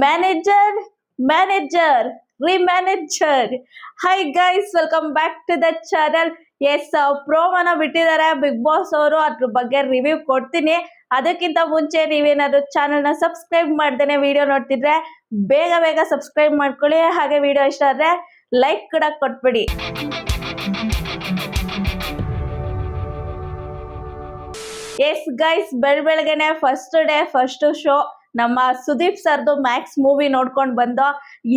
Manager manager manager. Hi guys, welcome back to the channel. Yes, ಪ್ರೋಮೋನ ಬಿಟ್ಟಿದ್ದಾರೆ Big boss ಅವರು. ಅದ್ರ ಬಗ್ಗೆ ರಿವ್ಯೂ ಕೊಡ್ತೀನಿ. ಅದಕ್ಕಿಂತ ಮುಂಚೆ ನೀವೇನಾದ್ರು ಚಾನಲ್ನ ಸಬ್ಸ್ಕ್ರೈಬ್ ಮಾಡ್ದೇನೆ ವಿಡಿಯೋ ನೋಡ್ತಿದ್ರೆ ಬೇಗ ಬೇಗ ಸಬ್ಸ್ಕ್ರೈಬ್ ಮಾಡ್ಕೊಳ್ಳಿ. ಹಾಗೆ ವಿಡಿಯೋ ಇಷ್ಟ ಆದ್ರೆ ಲೈಕ್ ಕೂಡ ಕೊಟ್ಬಿಡಿ. ಎಸ್ ಗೈಸ್, ಬೆಳಗ್ಗೆನೆ ಫಸ್ಟ್ ಡೇ ಫಸ್ಟ್ ಶೋ ನಮ್ಮ ಸುದೀಪ್ ಸರ್ದು ಮ್ಯಾಕ್ಸ್ ಮೂವಿ ನೋಡ್ಕೊಂಡು ಬಂದೋ.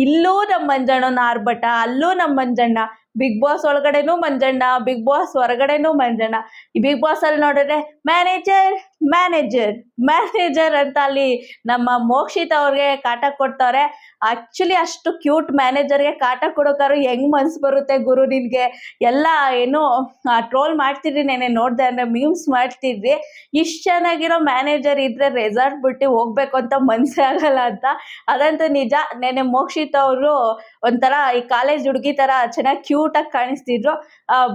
ಇಲ್ಲೂ ನಮ್ಮ ಮಂಜಣ್ಣನ ಆರ್ಭಟ, ಅಲ್ಲೂ ನಮ್ಮ ಮಂಜಣ್ಣ. ಬಿಗ್ ಬಾಸ್ ಒಳಗಡೆನೂ ಮಂಜಣ್ಣ, ಬಿಗ್ ಬಾಸ್ ಹೊರಗಡೆನೂ ಮಂಜಣ್ಣ. ಈ ಬಿಗ್ ಬಾಸ್ ಅಲ್ಲಿ ನೋಡಿದ್ರೆ ಮ್ಯಾನೇಜರ್ ಮ್ಯಾನೇಜರ್ ಮ್ಯಾನೇಜರ್ ಅಂತ ಅಲ್ಲಿ ನಮ್ಮ ಮೋಕ್ಷಿತ್ ಅವ್ರಿಗೆ ಕಾಟ ಕೊಡ್ತಾರೆ. ಆಕ್ಚುಲಿ ಅಷ್ಟು ಕ್ಯೂಟ್ ಮ್ಯಾನೇಜರ್ಗೆ ಕಾಟ ಕೊಡೋಕಾರು ಹೆಂಗ್ ಮನ್ಸು ಬರುತ್ತೆ ಗುರು ನಿನ್ಗೆ? ಎಲ್ಲ ಏನೋ ಟ್ರೋಲ್ ಮಾಡ್ತಿದ್ರಿ, ನೆನೆ ನೋಡ್ದೆ ಅಂದ್ರೆ ಮೀಮ್ಸ್ ಮಾಡ್ತಿದ್ರಿ. ಇಷ್ಟು ಚೆನ್ನಾಗಿರೋ ಮ್ಯಾನೇಜರ್ ಇದ್ರೆ ರೆಸಾರ್ಟ್ ಬಿಟ್ಟು ಹೋಗ್ಬೇಕು ಅಂತ ಮನ್ಸೇ ಆಗಲ್ಲ ಅಂತ. ಅದಂತೂ ನಿಜ. ನೆನೆ ಮೋಕ್ಷಿತ್ ಅವರು ಒಂಥರ ಈ ಕಾಲೇಜ್ ಹುಡುಗಿ ತರ ಚೆನ್ನಾಗಿ ಕ್ಯೂಟ್ ಆಗಿ ಕಾಣಿಸ್ತಿದ್ರು.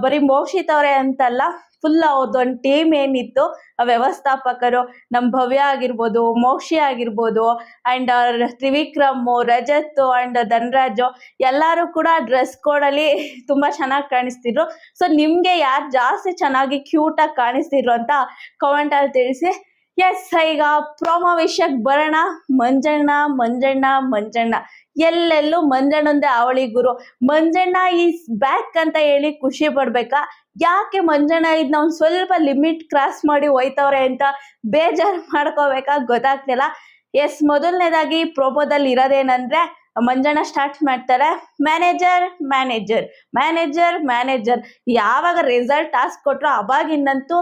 ಬರೀ ಮೋಕ್ಷಿತ್ ಅವರೇ ಅಂತಲ್ಲ, ಫುಲ್ ಅವ್ರದ್ದೊಂದು ಟೀಮ್ ಏನಿತ್ತು, ವ್ಯವಸ್ಥಾಪಕರು ನಮ್ಮ ಭವ್ಯ ಆಗಿರ್ಬೋದು, ಮೋಕ್ಷಿ ಆಗಿರ್ಬೋದು, ಅಂಡ್ ತ್ರಿವಿಕ್ರಮ್, ರಜತ್ ಅಂಡ್ ಧನರಾಜು, ಎಲ್ಲರೂ ಕೂಡ ಡ್ರೆಸ್ ಕೋಡಲ್ಲಿ ತುಂಬ ಚೆನ್ನಾಗಿ ಕಾಣಿಸ್ತಿದ್ರು. ಸೊ ನಿಮಗೆ ಯಾರು ಜಾಸ್ತಿ ಚೆನ್ನಾಗಿ ಕ್ಯೂಟಾಗಿ ಕಾಣಿಸ್ತಿದ್ರು ಅಂತ ಕಮೆಂಟಲ್ಲಿ ತಿಳಿಸಿ. ಎಸ್, ಈಗ ಪ್ರೋಮೋ ವಿಷಯಕ್ಕೆ ಬರೋಣ. ಮಂಜಣ್ಣ ಮಂಜಣ್ಣ ಮಂಜಣ್ಣ, ಎಲ್ಲೆಲ್ಲೂ ಮಂಜಣ್ಣಂದೇ ಅವಳಿ ಗುರು. ಮಂಜಣ್ಣ ಈಸ್ ಬ್ಯಾಕ್ ಅಂತ ಹೇಳಿ ಖುಷಿ ಪಡ್ಬೇಕಾ? ಯಾಕೆ ಮಂಜಣ್ಣ ಇದನ್ನ ಒಂದು ಸ್ವಲ್ಪ ಲಿಮಿಟ್ ಕ್ರಾಸ್ ಮಾಡಿ ಹೋಯ್ತವ್ರೆ ಅಂತ ಬೇಜಾರು ಮಾಡ್ಕೋಬೇಕಾ ಗೊತ್ತಾಗ್ತಿಲ್ಲ. ಎಸ್, ಮೊದಲನೇದಾಗಿ ಪ್ರೋಮೋದಲ್ಲಿ ಇರೋದೇನಂದ್ರೆ ಮಂಜಣ್ಣ ಸ್ಟಾರ್ಟ್ ಮಾಡ್ತಾರೆ, ಮ್ಯಾನೇಜರ್ ಮ್ಯಾನೇಜರ್ ಮ್ಯಾನೇಜರ್ ಮ್ಯಾನೇಜರ್. ಯಾವಾಗ ರಿಸಲ್ಟ್ ಟಾಸ್ಕ್ ಕೊಟ್ರು ಅವಾಗಿಂದಂತೂ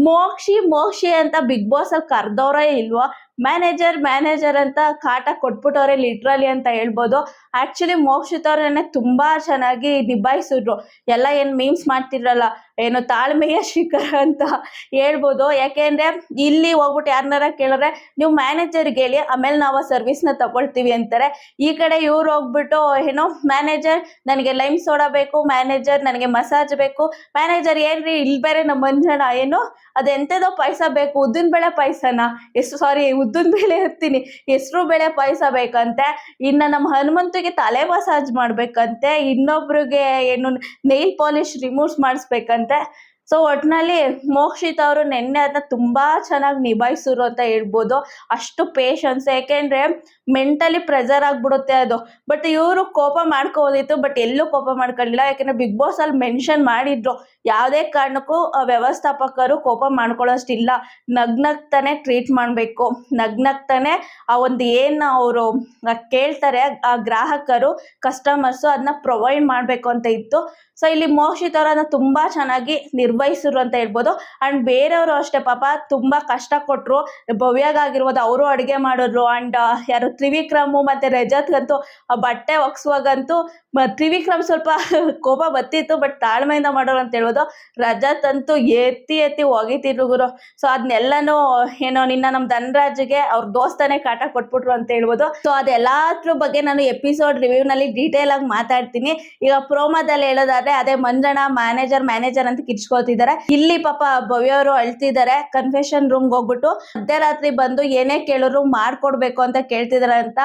ಮೋಕ್ಷಿ ಅಂತ ಬಿಗ್ ಬಾಸ್ ಅಲ್ಲಿ ಕರ್ದವ್ರೇ ಇಲ್ವೋ, ಮ್ಯಾನೇಜರ್ ಮ್ಯಾನೇಜರ್ ಅಂತ ಕಾಟ ಕೊಟ್ಬಿಟ್ಟವ್ರೆ ಲಿಟ್ರಲಿ ಅಂತ ಹೇಳ್ಬೋದು. ಆಕ್ಚುಲಿ ಮೋಕ್ಷಿತ್ ಅವ್ರನ್ನೇ ತುಂಬಾ ಚೆನ್ನಾಗಿ ನಿಭಾಯಿಸಿದ್ರು. ಎಲ್ಲ ಏನು ಮೀಮ್ಸ್ ಮಾಡ್ತಿದ್ರಲ್ಲ, ಏನು ತಾಳ್ಮೆಯ ಶಿಖರ ಅಂತ ಹೇಳ್ಬೋದು. ಯಾಕೆಂದ್ರೆ ಇಲ್ಲಿ ಹೋಗ್ಬಿಟ್ಟು ಯಾರನ್ನಾರ ಕೇಳಿದ್ರೆ ನೀವು ಮ್ಯಾನೇಜರ್ಗೆ ಹೇಳಿ, ಆಮೇಲೆ ನಾವು ಆ ಸರ್ವಿಸ್ನ ತಗೊಳ್ತೀವಿ ಅಂತಾರೆ. ಈ ಕಡೆ ಇವ್ರು ಹೋಗ್ಬಿಟ್ಟು ಏನೋ ಮ್ಯಾನೇಜರ್ ನನಗೆ ಲೈಮ್ ಸೋಡಾ ಬೇಕು, ಮ್ಯಾನೇಜರ್ ನನಗೆ ಮಸಾಜ್ ಬೇಕು, ಮ್ಯಾನೇಜರ್ ಏನ್ರಿ ಇಲ್ಲಿ ಬೇರೆ ನಮ್ಮ ಮಂಜಣ್ಣ ಏನು ಅದೆಂಥದೋ ಪಾಯಸ ಬೇಕು, ಉದ್ದಿನ ಬೇಳೆ ಪಾಯಸನ, ಉದ್ದಿನ ಬೇಳೆ ಹತ್ತೀನಿ, ಹೆಸರು ಬೇಳೆ ಪಾಯಸ ಬೇಕಂತೆ. ಇನ್ನು ನಮ್ಮ ಹನುಮಂತಿಗೆ ತಲೆ ಮಸಾಜ್ ಮಾಡ್ಬೇಕಂತೆ, ಇನ್ನೊಬ್ರಿಗೆ ಏನು ನೈಲ್ ಪಾಲಿಶ್ ರಿಮೂವ್ಸ್ ಮಾಡಿಸ್ಬೇಕಂತೆ. ಸೊ ಒಟ್ಟಿನಲ್ಲಿ ಮೋಕ್ಷಿತ್ ಅವರು ನೆನ್ನೆ ಅದನ್ನ ತುಂಬಾ ಚೆನ್ನಾಗಿ ನಿಭಾಯಿಸಿದ್ರು ಅಂತ ಹೇಳ್ಬೋದು. ಅಷ್ಟು ಪೇಷನ್ಸ್, ಯಾಕೆಂದ್ರೆ ಮೆಂಟಲಿ ಪ್ರೆಷರ್ ಆಗ್ಬಿಡುತ್ತೆ ಅದು. ಬಟ್ ಇವರು ಕೋಪ ಮಾಡ್ಕೋಬೋದಿತ್ತು, ಬಟ್ ಎಲ್ಲೂ ಕೋಪ ಮಾಡ್ಕೊಳ್ಳಿಲ್ಲ. ಯಾಕೆಂದ್ರೆ ಬಿಗ್ ಬಾಸ್ ಅಲ್ಲಿ ಮೆನ್ಷನ್ ಮಾಡಿದ್ರು, ಯಾವುದೇ ಕಾರಣಕ್ಕೂ ವ್ಯವಸ್ಥಾಪಕರು ಕೋಪ ಮಾಡ್ಕೊಳ್ಳೋಷ್ಟಿಲ್ಲ, ನಗ್ನಗ್ತಾನೆ ಟ್ರೀಟ್ ಮಾಡಬೇಕು, ನಗ್ನಗ್ತಾನೆ ಆ ಒಂದು ಏನು ಅವರು ಕೇಳ್ತಾರೆ ಆ ಗ್ರಾಹಕರು ಕಸ್ಟಮರ್ಸು ಅದನ್ನ ಪ್ರೊವೈಡ್ ಮಾಡಬೇಕು ಅಂತ ಇತ್ತು. ಸೊ ಇಲ್ಲಿ ಮೋಕ್ಷಿತ್ ಅವರನ್ನ ತುಂಬಾ ಚೆನ್ನಾಗಿ ನಿರ್ವಹಿಸಿದ್ರು ಅಂತ ಹೇಳ್ಬೋದು. ಅಂಡ್ ಬೇರೆಯವರು ಅಷ್ಟೇ ಪಾಪ ತುಂಬಾ ಕಷ್ಟ ಕೊಟ್ಟರು. ಭವ್ಯಾಗಿರ್ಬೋದು, ಅವರು ಅಡುಗೆ ಮಾಡಿದ್ರು. ಅಂಡ್ ಯಾರು ತ್ರಿವಿಕ್ರಮು ಮತ್ತೆ ರಜತ್ಗಂತೂ ಆ ಬಟ್ಟೆ ಒಗ್ಸುವಾಗಂತೂ ತ್ರಿವಿಕ್ರಮ್ ಸ್ವಲ್ಪ ಕೋಪ ಬತ್ತಿತ್ತು, ಬಟ್ ತಾಳ್ಮೆಯಿಂದ ಮಾಡೋರು ಅಂತ ಹೇಳ್ಬೋದು. ರಜತ್ ಅಂತೂ ಎತ್ತಿ ಒಗಿತಿದ್ರು ಗುರು. ಸೊ ಅದನ್ನೆಲ್ಲನೂ ಏನೋ ನಿನ್ನ ನಮ್ಮ ಧನರಾಜ್ಗೆ ಅವ್ರ ದೋಸ್ತನೇ ಕಾಟ ಕೊಟ್ಬಿಟ್ರು ಅಂತ ಹೇಳ್ಬೋದು. ಸೊ ಅದೆಲ್ಲದ್ರ ಬಗ್ಗೆ ನಾನು ಎಪಿಸೋಡ್ ರಿವ್ಯೂನಲ್ಲಿ ಡೀಟೇಲ್ ಆಗಿ ಮಾತಾಡ್ತೀನಿ. ಈಗ ಪ್ರೋಮೋದಲ್ಲಿ ಹೇಳೋದಾದ್ರೆ ಅದೇ ಮಂಜಣ್ಣ ಮ್ಯಾನೇಜರ್ ಅಂತ ಕಿರ್ಚ್ಕೋತಿದ್ದಾರೆ. ಇಲ್ಲಿ ಪಾಪ ಭವ್ಯವರು ಅಳ್ತಿದ್ದಾರೆ. ಕನ್ಫೆಷನ್ ರೂಮ್ಗೆ ಹೋಗ್ಬಿಟ್ಟು ಮಧ್ಯರಾತ್ರಿ ಬಂದು ಏನೇ ಕೇಳಿದ್ರು ಮಾಡ್ಕೊಡ್ಬೇಕು ಅಂತ ಕೇಳ್ತಿದಾರೆ ಅಂತ.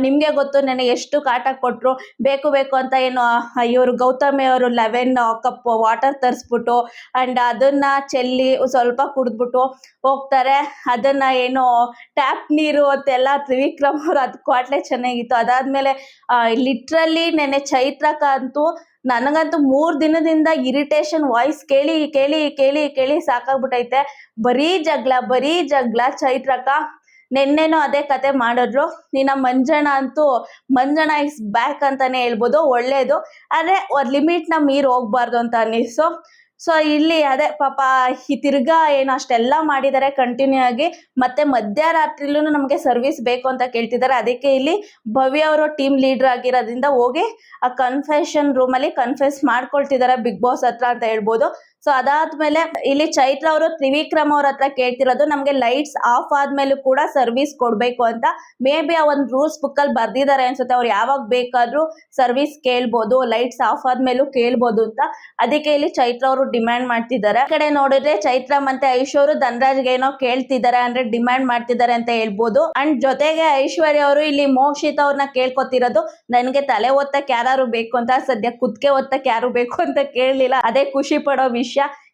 ನಿಮ್ಗೆ ಗೊತ್ತು ನನಗೆ ಎಷ್ಟು ಕಾಟ ಕೊಟ್ರು, ಬೇಕು ಅಂತ ಏನು ಇವರು ಗೌತಮಿ ಅವರು 11 ಕಪ್ ವಾಟರ್ ತರಿಸ್ಬಿಟ್ಟು ಅಂಡ್ ಅದನ್ನ ಚೆಲ್ಲಿ ಸ್ವಲ್ಪ ಕುಡಿದ್ಬಿಟ್ಟು ಹೋಗ್ತಾರೆ. ಅದನ್ನ ಏನು ಟ್ಯಾಪ್ ನೀರು ಅಂತೆಲ್ಲ ತ್ರಿವಿಕ್ರಮ್ ಅವರು ಅದು ಕ್ವಾಟ್ಲೆ ಚೆನ್ನಾಗಿತ್ತು. ಅದಾದ್ಮೇಲೆ ಲಿಟ್ರಲಿ ನೆನೆ ಚೈತ್ರಕ ಅಂತೂ ನನಗಂತೂ 3 ದಿನದಿಂದ ಇರಿಟೇಷನ್ ವಾಯ್ಸ್ ಕೇಳಿ ಕೇಳಿ ಕೇಳಿ ಕೇಳಿ ಸಾಕಾಗ್ಬಿಟ್ಟೈತೆ. ಬರೀ ಜಗಳ ಚೈತ್ರಕ. ನೆನ್ನೆನೂ ಅದೇ ಕತೆ ಮಾಡಿದ್ರು. ನಿನ್ನ ಮಂಜಣ್ಣ ಇಸ್ ಬ್ಯಾಕ್ ಅಂತಾನೆ ಹೇಳ್ಬೋದು. ಒಳ್ಳೇದು, ಆದರೆ ಲಿಮಿಟ್ನ ಮೀರಿ ಹೋಗ್ಬಾರ್ದು ಅಂತ ಅನ್ನಿಸ್ತು. ಸೊ ಇಲ್ಲಿ ಅದೇ ಪಾಪ ಈ ತಿರ್ಗಾ ಏನು ಅಷ್ಟೆಲ್ಲ ಮಾಡಿದ್ದಾರೆ ಕಂಟಿನ್ಯೂ ಆಗಿ. ಮತ್ತೆ ಮಧ್ಯರಾತ್ರಿಲೂ ನಮಗೆ ಸರ್ವಿಸ್ ಬೇಕು ಅಂತ ಕೇಳ್ತಿದ್ದಾರೆ. ಅದಕ್ಕೆ ಇಲ್ಲಿ ಭವ್ಯ ಅವರು ಟೀಮ್ ಲೀಡರ್ ಆಗಿರೋದ್ರಿಂದ ಹೋಗಿ ಆ ಕನ್ಫೆಷನ್ ರೂಮಲ್ಲಿ ಕನ್ಫೆಸ್ ಮಾಡ್ಕೊಳ್ತಿದ್ದಾರೆ ಬಿಗ್ ಬಾಸ್ ಹತ್ರ ಅಂತ ಹೇಳ್ಬೋದು. ಸೊ ಅದಾದ್ಮೇಲೆ ಇಲ್ಲಿ ಚೈತ್ರ ಅವರು ತ್ರಿವಿಕ್ರಮ್ ಅವ್ರ ಹತ್ರ ಕೇಳ್ತಿರೋದು ನಮ್ಗೆ ಲೈಟ್ಸ್ ಆಫ್ ಆದ್ಮೇಲೂ ಕೂಡ ಸರ್ವಿಸ್ ಕೊಡ್ಬೇಕು ಅಂತ. ಮೇ ಬಿ ಆ ಒಂದು ರೂಲ್ಸ್ ಬುಕ್ ಅಲ್ಲಿ ಬರ್ದಿದ್ದಾರೆ ಅನ್ಸುತ್ತೆ, ಅವ್ರು ಯಾವಾಗ ಬೇಕಾದ್ರೂ ಸರ್ವಿಸ್ ಕೇಳ್ಬೋದು, ಲೈಟ್ಸ್ ಆಫ್ ಆದ್ಮೇಲೂ ಕೇಳ್ಬೋದು ಅಂತ. ಅದಕ್ಕೆ ಇಲ್ಲಿ ಚೈತ್ರ ಅವರು ಡಿಮ್ಯಾಂಡ್ ಮಾಡ್ತಿದ್ದಾರೆ. ಈ ಕಡೆ ನೋಡಿದ್ರೆ ಚೈತ್ರ ಮತ್ತೆ ಐಶ್ ಅವರು ಧನರಾಜ್ಗೆ ಏನೋ ಕೇಳ್ತಿದ್ದಾರೆ, ಅಂದ್ರೆ ಡಿಮ್ಯಾಂಡ್ ಮಾಡ್ತಿದ್ದಾರೆ ಅಂತ ಹೇಳ್ಬೋದು. ಅಂಡ್ ಜೊತೆಗೆ ಐಶ್ವರ್ಯ ಅವರು ಇಲ್ಲಿ ಮೋಕ್ಷಿತ್ ಅವ್ರನ್ನ ಕೇಳ್ಕೊತಿರೋದು, ನನ್ಗೆ ತಲೆ ಒತ್ತಕ್ ಯಾರು ಬೇಕು ಅಂತ, ಸದ್ಯ ಕುತ್ಕೆ ಒತ್ತಕ್ ಯಾರು ಬೇಕು ಅಂತ ಕೇಳಲಿಲ್ಲ, ಅದೇ ಖುಷಿ ಪಡೋ ವಿಷಯ.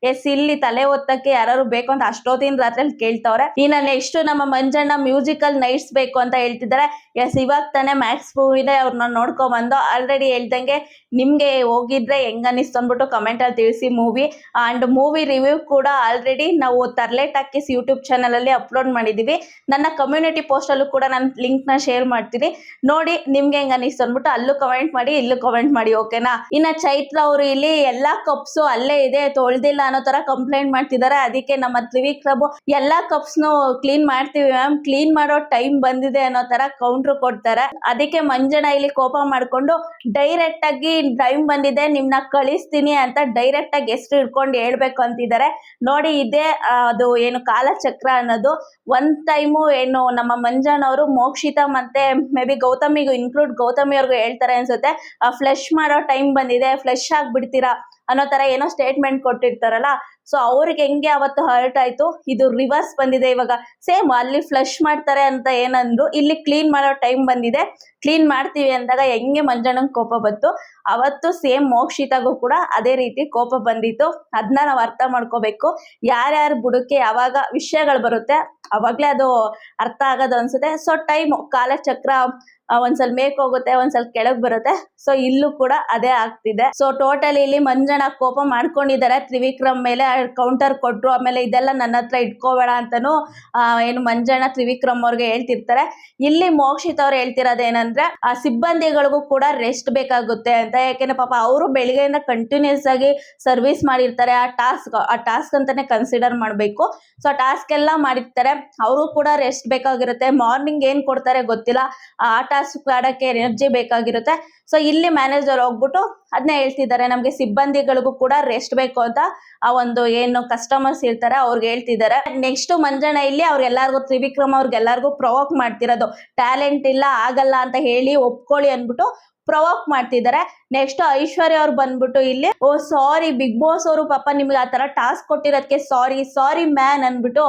ಎಸ್, ಇಲ್ಲಿ ತಲೆ ಒತ್ತಕ್ಕೆ ಯಾರು ಬೇಕು ಅಂತ ಅಷ್ಟೊತ್ತಿನ ರಾತ್ರಿ ಕೇಳ್ತವ್ರೆ. ಇನ್ನ ನೆಕ್ಸ್ಟ್ ನಮ್ಮ ಮಂಜಣ್ಣ ಮ್ಯೂಸಿಕಲ್ ನೈಟ್ಸ್ ಬೇಕು ಅಂತ ಹೇಳ್ತಿದ್ದಾರೆ. ಎಸ್, ಇವಾಗ ತಾನೇ ಮ್ಯಾಕ್ಸ್ ಮೂವಿನೇ ಅವ್ರನ್ನ ನೋಡ್ಕೊಂಡ್ ಬಂದು ಆಲ್ರೆಡಿ ಹೇಳ್ದಂಗೆ ನಿಮ್ಗೆ ಹೋಗಿದ್ರೆ ಹೆಂಗ ಅನಿಸ್ತು ಅಂದ್ಬಿಟ್ಟು ಕಮೆಂಟ್ ಅಲ್ಲಿ ತಿಳಿಸಿ ಮೂವಿ. ಅಂಡ್ ಮೂವಿ ರಿವ್ಯೂ ಕೂಡ ಆಲ್ರೆಡಿ ನಾವು ತರ್ಲೆ ಟಾಕೀಸ್ ಯೂಟ್ಯೂಬ್ ಚಾನಲ್ ಅಲ್ಲಿ ಅಪ್ಲೋಡ್ ಮಾಡಿದೀವಿ. ನನ್ನ ಕಮ್ಯುನಿಟಿ ಪೋಸ್ಟ್ ಅಲ್ಲೂ ಕೂಡ ನಾನು ಲಿಂಕ್ ನ ಶೇರ್ ಮಾಡ್ತೀನಿ, ನೋಡಿ ನಿಮ್ಗೆ ಹೆಂಗ ಅನಿಸ್ತು ಅಂದ್ಬಿಟ್ಟು ಅಲ್ಲೂ ಕಮೆಂಟ್ ಮಾಡಿ, ಇಲ್ಲೂ ಕಮೆಂಟ್ ಮಾಡಿ, ಓಕೆನಾ. ಇನ್ನ ಚೈತ್ರ ಅವರು ಇಲ್ಲಿ ಎಲ್ಲಾ ಕಪ್ಸು ಅಲ್ಲೇ ಇದೆ, ತೊಳ್ದಿಲ್ಲ ಅನ್ನೋ ತರ ಕಂಪ್ಲೇಂಟ್ ಮಾಡ್ತಿದ್ದಾರೆ. ಅದಕ್ಕೆ ನಮ್ಮ ತ್ರಿವಿಕ್ರಮ್ ಎಲ್ಲಾ ಕಪ್ಸ್ ನು ಕ್ಲೀನ್ ಮಾಡ್ತೀವಿ ಮ್ಯಾಮ್, ಕ್ಲೀನ್ ಮಾಡೋ ಟೈಮ್ ಬಂದಿದೆ ಅನ್ನೋ ತರ ಕೌಂಟರ್ ಕೊಡ್ತಾರೆ. ಅದಕ್ಕೆ ಮಂಜಣ್ಣ ಇಲ್ಲಿ ಕೋಪ ಮಾಡ್ಕೊಂಡು ಡೈರೆಕ್ಟ್ ಆಗಿ ಟೈಮ್ ಬಂದಿದೆ ನಿಮ್ನ ಕಳಿಸ್ತೀನಿ ಅಂತ ಡೈರೆಕ್ಟ್ ಆಗಿ ಹೆಸರು ಹಿಡ್ಕೊಂಡು ಹೇಳ್ಬೇಕು ಅಂತಿದ್ದಾರೆ. ನೋಡಿ, ಇದೇ ಅದು ಏನು ಕಾಲಚಕ್ರ ಅನ್ನೋದು. ಒಂದ್ ಟೈಮು ಏನು ನಮ್ಮ ಮಂಜಣ್ಣ ಅವರು ಮೋಕ್ಷಿತಾ ಮತ್ತೆ ಮೇ ಬಿ ಗೌತಮಿಗೂ ಇನ್ಕ್ಲೂಡ್ ಗೌತಮಿ ಅವ್ರಿಗೂ ಹೇಳ್ತಾರೆ ಅನ್ಸುತ್ತೆ, ಫ್ಲೆಶ್ ಮಾಡೋ ಟೈಮ್ ಬಂದಿದೆ, ಫ್ಲೆಶ್ ಆಗ್ಬಿಡ್ತೀರಾ ಅನ್ನೋ ತರ ಏನೋ ಸ್ಟೇಟ್ಮೆಂಟ್ ಕೊಟ್ಟಿರ್ತಾರಲ್ಲ. ಸೊ ಅವ್ರಿಗೆ ಹೆಂಗೆ ಅವತ್ತು ಹರ್ಟ್ ಆಯ್ತು, ಇದು ರಿವರ್ಸ್ ಬಂದಿದೆ ಇವಾಗ. ಸೇಮ್ ಅಲ್ಲಿ ಫ್ಲಶ್ ಮಾಡ್ತಾರೆ ಅಂತ ಏನಂದ್ರು, ಇಲ್ಲಿ ಕ್ಲೀನ್ ಮಾಡೋ ಟೈಮ್ ಬಂದಿದೆ, ಕ್ಲೀನ್ ಮಾಡ್ತೀವಿ ಅಂದಾಗ ಹೆಂಗೆ ಮಂಜಣ್ಣಂಗೆ ಕೋಪ ಬಂತು, ಅವತ್ತು ಸೇಮ್ ಮೋಕ್ಷಿತಾಗೂ ಕೂಡ ಅದೇ ರೀತಿ ಕೋಪ ಬಂದಿತ್ತು. ಅದನ್ನ ನಾವು ಅರ್ಥ ಮಾಡ್ಕೋಬೇಕು. ಯಾರ್ಯಾರ ಬುಡಕ್ಕೆ ಯಾವಾಗ ವಿಷಯಗಳು ಬರುತ್ತೆ ಅವಾಗ್ಲೇ ಅದು ಅರ್ಥ ಆಗೋದು ಅನ್ಸುತ್ತೆ. ಸೊ ಟೈಮ್ ಕಾಲಚಕ್ರ ಒಂದ್ಸಲ ಮೇಕ್ ಹೋಗುತ್ತೆ, ಒಂದ್ಸಲ ಕೆಳಗ್ ಬರುತ್ತೆ. ಸೊ ಇಲ್ಲೂ ಕೂಡ ಅದೇ ಆಗ್ತಿದೆ. ಸೊ ಟೋಟಲ್ ಇಲ್ಲಿ ಮಂಜಣ್ಣ ಕೋಪ ಮಾಡ್ಕೊಂಡಿದ್ದಾರೆ ತ್ರಿವಿಕ್ರಮ್ ಮೇಲೆ, ಕೌಂಟರ್ ಕೊಟ್ರು. ಆಮೇಲೆ ಇದೆಲ್ಲ ನನ್ನ ಹತ್ರ ಇಟ್ಕೋಬೇಡ ಅಂತಾನು ಏನು ಮಂಜಣ್ಣ ತ್ರಿವಿಕ್ರಮ್ ಅವ್ರಿಗೆ ಹೇಳ್ತಿರ್ತಾರೆ. ಇಲ್ಲಿ ಮೋಕ್ಷಿತ್ ಅವ್ರು ಹೇಳ್ತಿರೋದೇನಂದ್ರೆ ಆ ಸಿಬ್ಬಂದಿಗಳಿಗೂ ಕೂಡ ರೆಸ್ಟ್ ಬೇಕಾಗುತ್ತೆ ಅಂತ. ಯಾಕೆಂದ್ರೆ ಪಾಪ ಅವರು ಬೆಳಿಗ್ಗೆಯಿಂದ ಕಂಟಿನ್ಯೂಸ್ ಆಗಿ ಸರ್ವಿಸ್ ಮಾಡಿರ್ತಾರೆ. ಆ ಟಾಸ್ಕ್ ಅಂತಾನೆ ಕನ್ಸಿಡರ್ ಮಾಡ್ಬೇಕು. ಸೊ ಆ ಟಾಸ್ಕ್ ಎಲ್ಲ ಮಾಡಿರ್ತಾರೆ, ಅವರು ಕೂಡ ರೆಸ್ಟ್ ಬೇಕಾಗಿರುತ್ತೆ. ಮಾರ್ನಿಂಗ್ ಏನ್ ಕೊಡ್ತಾರೆ ಗೊತ್ತಿಲ್ಲ, ಆ ಟಾಸ್ಕ್ ಆಡಕ್ಕೆ ಎನರ್ಜಿ ಬೇಕಾಗಿರುತ್ತೆ. ಸೊ ಇಲ್ಲಿ ಮ್ಯಾನೇಜರ್ ಹೋಗ್ಬಿಟ್ಟು ಅದನ್ನ ಹೇಳ್ತಿದ್ದಾರೆ, ನಮ್ಗೆ ಸಿಬ್ಬಂದಿಗಳಿಗೂ ಕೂಡ ರೆಸ್ಟ್ ಬೇಕು ಅಂತ ಆ ಒಂದು ಏನು ಕಸ್ಟಮರ್ಸ್ ಇರ್ತಾರೆ ಅವ್ರಿಗೆ ಹೇಳ್ತಿದ್ದಾರೆ. ನೆಕ್ಸ್ಟ್ ಮಂಜಣ್ಣ ಇಲ್ಲಿ ಅವ್ರಿಗೆಲ್ಲರಿಗೂ ತ್ರಿವಿಕ್ರಮ್ ಅವ್ರಿಗೆಲ್ಲರಿಗೂ ಪ್ರೊವೋಕ್ ಮಾಡ್ತಿರೋದು, ಟ್ಯಾಲೆಂಟ್ ಇಲ್ಲ ಆಗಲ್ಲ ಅಂತ ಹೇಳಿ ಒಪ್ಕೊಳ್ಳಿ ಅಂದ್ಬಿಟ್ಟು ಪ್ರೊವೋಕ್ ಮಾಡ್ತಿದ್ದಾರೆ. ನೆಕ್ಸ್ಟ್ ಐಶ್ವರ್ಯ ಅವ್ರು ಬಂದ್ಬಿಟ್ಟು ಇಲ್ಲಿ ಸಾರಿ ಬಿಗ್ ಬಾಸ್ ಅವರು ಪಾಪ ನಿಮ್ಗೆ ಆ ತರ ಟಾಸ್ಕ್ ಕೊಟ್ಟಿರೋದಕ್ಕೆ ಸಾರಿ ಮ್ಯಾನ್ ಅನ್ಬಿಟ್ಟು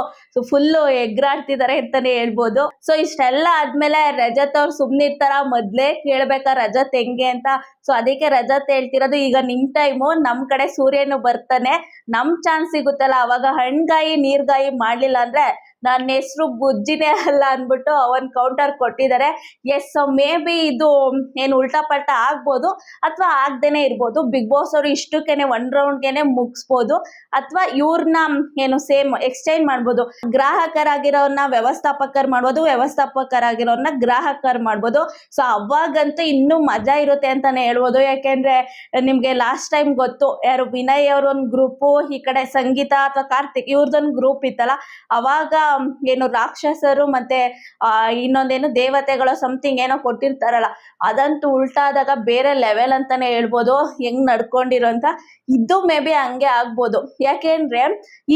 ಫುಲ್ ಎಗ್ರಾಡ್ತಿದ್ದಾರೆ ಅಂತಾನೆ ಹೇಳ್ಬೋದು. ಸೊ ಇಷ್ಟೆಲ್ಲ ಆದ್ಮೇಲೆ ರಜತ್ ಅವ್ರು ಸುಮ್ನಿರ್ತಾರ, ಮೊದ್ಲೇ ಕೇಳ್ಬೇಕಾ ರಜತ್ ಹೆಂಗೆ ಅಂತ. ಸೊ ಅದಕ್ಕೆ ರಜತ್ ಹೇಳ್ತಿರೋದು, ಈಗ ನಿಮ್ ಟೈಮು, ನಮ್ ಕಡೆ ಸೂರ್ಯನು ಬರ್ತಾನೆ, ನಮ್ ಚಾನ್ಸ್ ಸಿಗುತ್ತಲ್ಲ, ಅವಾಗ ಹಣ್ಗಾಯಿ ನೀರ್ಗಾಯಿ ಮಾಡ್ಲಿಲ್ಲ ಅಂದ್ರೆ ನನ್ನ ಹೆಸರು ಬುಜ್ಜಿನೇ ಅಲ್ಲ ಅನ್ಬಿಟ್ಟು ಅವನ್ ಕೌಂಟರ್ ಕೊಟ್ಟಿದ್ದಾರೆ. ಎಸ್, ಮೇ ಬಿ ಇದು ಏನು ಉಲ್ಟಾ ಪಲ್ಟಾ ಆಗ್ಬೋದು ಅಥವಾ ಆಗ್ದೇನೆ ಇರ್ಬೋದು. ಬಿಗ್ ಬಾಸ್ ಅವರು ಇಷ್ಟಕ್ಕೇನೆ 1 ರೌಂಡ್ಗೆನೆ ಮುಗಿಸ್ಬೋದು, ಅಥವಾ ಇವ್ರನ್ನ ಏನು ಸೇಮ್ ಎಕ್ಸ್ಚೇಂಜ್ ಮಾಡ್ಬೋದು. ಗ್ರಾಹಕರಾಗಿರೋರ್ನ ವ್ಯವಸ್ಥಾಪಕರು ಮಾಡ್ಬೋದು, ವ್ಯವಸ್ಥಾಪಕರಾಗಿರೋರ್ನ ಗ್ರಾಹಕರು ಮಾಡ್ಬೋದು. ಸೊ ಅವಾಗಂತೂ ಇನ್ನೂ ಮಜಾ ಇರುತ್ತೆ ಅಂತಾನೆ ಹೇಳ್ಬೋದು. ಯಾಕೆಂದ್ರೆ ನಿಮ್ಗೆ ಲಾಸ್ಟ್ ಟೈಮ್ ಗೊತ್ತು, ಯಾರು ವಿನಯ್ ಅವ್ರ ಒಂದು ಗ್ರೂಪು, ಈ ಕಡೆ ಸಂಗೀತ ಅಥವಾ ಕಾರ್ತಿಕ್ ಇವ್ರದೊಂದು ಗ್ರೂಪ್ ಇತ್ತಲ್ಲ, ಅವಾಗ ಏನು ರಾಕ್ಷಸರು ಮತ್ತೆ ಇನ್ನೊಂದೇನು ದೇವತೆಗಳು ಸಮಥಿಂಗ್ ಏನೋ ಕೊಟ್ಟಿರ್ತಾರಲ್ಲ, ಅದಂತೂ ಉಲ್ಟಾದಾಗ ಬೇರೆ ಲೆವೆಲ್ ಅಂತಾನೆ ಹೇಳ್ಬೋದು. ಹೆಂಗ್ ನಡ್ಕೊಂಡಿರೋ ಅಂತ ಇದು ಮೇ ಬಿ ಹಂಗೆ ಆಗ್ಬೋದು. ಯಾಕೆಂದ್ರೆ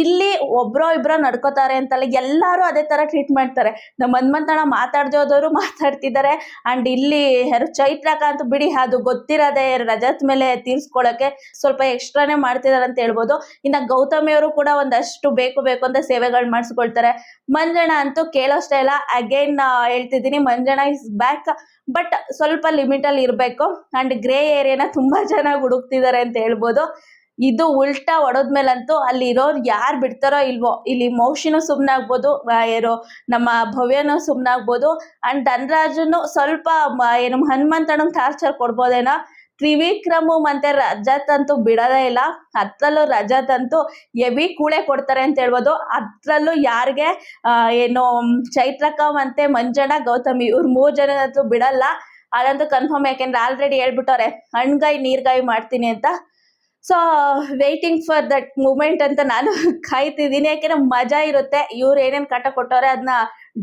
ಇಲ್ಲಿ ಒಬ್ರೋ ಇಬ್ರೋ ನಡ್ಕೋತಾರೆ ಅಂತಲ್ಲ, ಎಲ್ಲಾರು ಅದೇ ತರ ಟ್ರೀಟ್ ಮಾಡ್ತಾರೆ. ನಮ್ಮ ಹನುಮಂತಣ್ಣ ಮಾತಾಡ್ದೋದವರು ಮಾತಾಡ್ತಿದ್ದಾರೆ. ಅಂಡ್ ಇಲ್ಲಿ ಯಾರು ಚೈತ್ರಕಾಂತ್ ಬಿಡಿ, ಅದು ಗೊತ್ತಿರೋದೇ ರಜತ್ ಮೇಲೆ ತೀರ್ಸ್ಕೊಳಕ್ಕೆ ಸ್ವಲ್ಪ ಎಕ್ಸ್ಟ್ರಾನೇ ಮಾಡ್ತಿದಾರೆ ಅಂತ ಹೇಳ್ಬೋದು. ಇನ್ನ ಗೌತಮಿ ಅವರು ಕೂಡ ಒಂದಷ್ಟು ಬೇಕು ಅಂತ ಸೇವೆಗಳು ಮಾಡಿಸ್ಕೊಳ್ತಾರೆ. ಮಂಜಣ್ಣ ಅಂತೂ ಕೇಳೋಷ್ಟೇ ಇಲ್ಲ. ಅಗೇನ್ ಹೇಳ್ತಿದ್ದೀನಿ, ಮಂಜಣ್ಣ ಇಸ್ ಬ್ಯಾಕ್, ಬಟ್ ಸ್ವಲ್ಪ ಲಿಮಿಟ್ ಅಲ್ಲಿ ಇರ್ಬೇಕು. ಅಂಡ್ ಗ್ರೇ ಏರಿಯಾನ ತುಂಬಾ ಚೆನ್ನಾಗಿ ಹುಡುಕ್ತಿದ್ದಾರೆ ಅಂತ ಹೇಳ್ಬೋದು. ಇದು ಉಲ್ಟಾ ಹೊಡೋದ್ಮೇಲಂತೂ ಅಲ್ಲಿ ಇರೋರು ಯಾರು ಬಿಡ್ತಾರೋ ಇಲ್ವೋ, ಇಲ್ಲಿ ಮೌಶಿನೂ ಸುಮ್ನಾಗ್ಬೋದು, ಏನು ನಮ್ಮ ಭವ್ಯನೂ ಸುಮ್ನಾಗ್ಬೋದು. ಅಂಡ್ ಧನರಾಜನು ಸ್ವಲ್ಪ ಏನು ಹನುಮಂತಣ್ಣ ಟಾರ್ಚರ್ ಕೊಡ್ಬೋದೇನೋ. ತ್ರಿವಿಕ್ರಮು ಮತ್ತೆ ರಜತ್ ಅಂತೂ ಬಿಡೋದೇ ಇಲ್ಲ. ಅದ್ರಲ್ಲೂ ರಜತ್ ಅಂತೂ ಎವಿ ಕೂಳೆ ಕೊಡ್ತಾರೆ ಅಂತ ಹೇಳ್ಬೋದು. ಅದ್ರಲ್ಲೂ ಯಾರಿಗೆ ಏನು ಚೈತ್ರಕ ಮತ್ತೆ ಮಂಜಣ್ಣ ಗೌತಮಿ ಇವ್ರು 3 ಜನ ಅಂತೂ ಬಿಡಲ್ಲ, ಅದಂತೂ ಕನ್ಫರ್ಮ್. ಯಾಕೆಂದ್ರೆ ಆಲ್ರೆಡಿ ಹೇಳ್ಬಿಟ್ಟವ್ರೆ ಹಣ್ಗಾಯಿ ನೀರ್ಗಾಯಿ ಮಾಡ್ತೀನಿ ಅಂತ. So waiting for that moment ಅಂತ ನಾನು ಕಾಯ್ತಿದ್ದೀನಿ. ಯಾಕೆಂದ್ರೆ ಮಜಾ ಇರುತ್ತೆ. ಇವ್ರು ಏನೇನು ಕಾಟ ಕೊಟ್ಟವ್ರೆ ಅದನ್ನ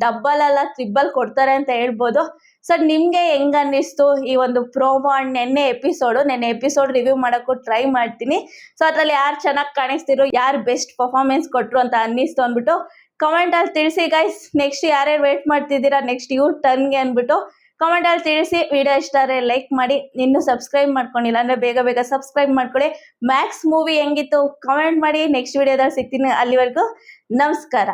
ಡಬ್ಬಲ್ ಅಲ್ಲ ಟ್ರಿಬಲ್ ಕೊಡ್ತಾರೆ ಅಂತ ಹೇಳ್ಬೋದು. ಸೊ ನಿಮಗೆ ಹೆಂಗ್ ಅನ್ನಿಸ್ತು ಈ ಒಂದು ಪ್ರೋಮೋ ಅಂಡ್ ನೆನ್ನೆ ಎಪಿಸೋಡ್ ರಿವ್ಯೂ ಮಾಡೋಕ್ಕೂ ಟ್ರೈ ಮಾಡ್ತೀನಿ. ಸೊ ಅದ್ರಲ್ಲಿ ಯಾರು ಚೆನ್ನಾಗಿ ಕಾಣಿಸ್ತಿರೋ, ಯಾರು ಬೆಸ್ಟ್ ಪರ್ಫಾರ್ಮೆನ್ಸ್ ಕೊಟ್ಟರು ಅಂತ ಅನ್ನಿಸ್ತು ಅಂದ್ಬಿಟ್ಟು ಕಮೆಂಟಲ್ಲಿ ತಿಳಿಸಿ ಗೈಸ್. ನೆಕ್ಸ್ಟ್ ಯಾರ್ಯಾರು ವೇಟ್ ಮಾಡ್ತಿದ್ದೀರಾ ನೆಕ್ಸ್ಟ್ ಇವ್ರ ಟರ್ನ್ಗೆ ಅಂದ್ಬಿಟ್ಟು ಕಮೆಂಟಲ್ಲಿ ತಿಳಿಸಿ. ವಿಡಿಯೋ ಇಷ್ಟ ಆದರೆ ಲೈಕ್ ಮಾಡಿ, ಇನ್ನೂ ಸಬ್ಸ್ಕ್ರೈಬ್ ಮಾಡ್ಕೊಂಡಿಲ್ಲ ಅಂದರೆ ಬೇಗ ಸಬ್ಸ್ಕ್ರೈಬ್ ಮಾಡ್ಕೊಳ್ಳಿ. ಮ್ಯಾಕ್ಸ್ ಮೂವಿ ಹೆಂಗಿತ್ತು ಕಮೆಂಟ್ ಮಾಡಿ. ನೆಕ್ಸ್ಟ್ ವಿಡಿಯೋದಲ್ಲಿ ಸಿಗ್ತೀನಿ. ಅಲ್ಲಿವರೆಗೂ ನಮಸ್ಕಾರ.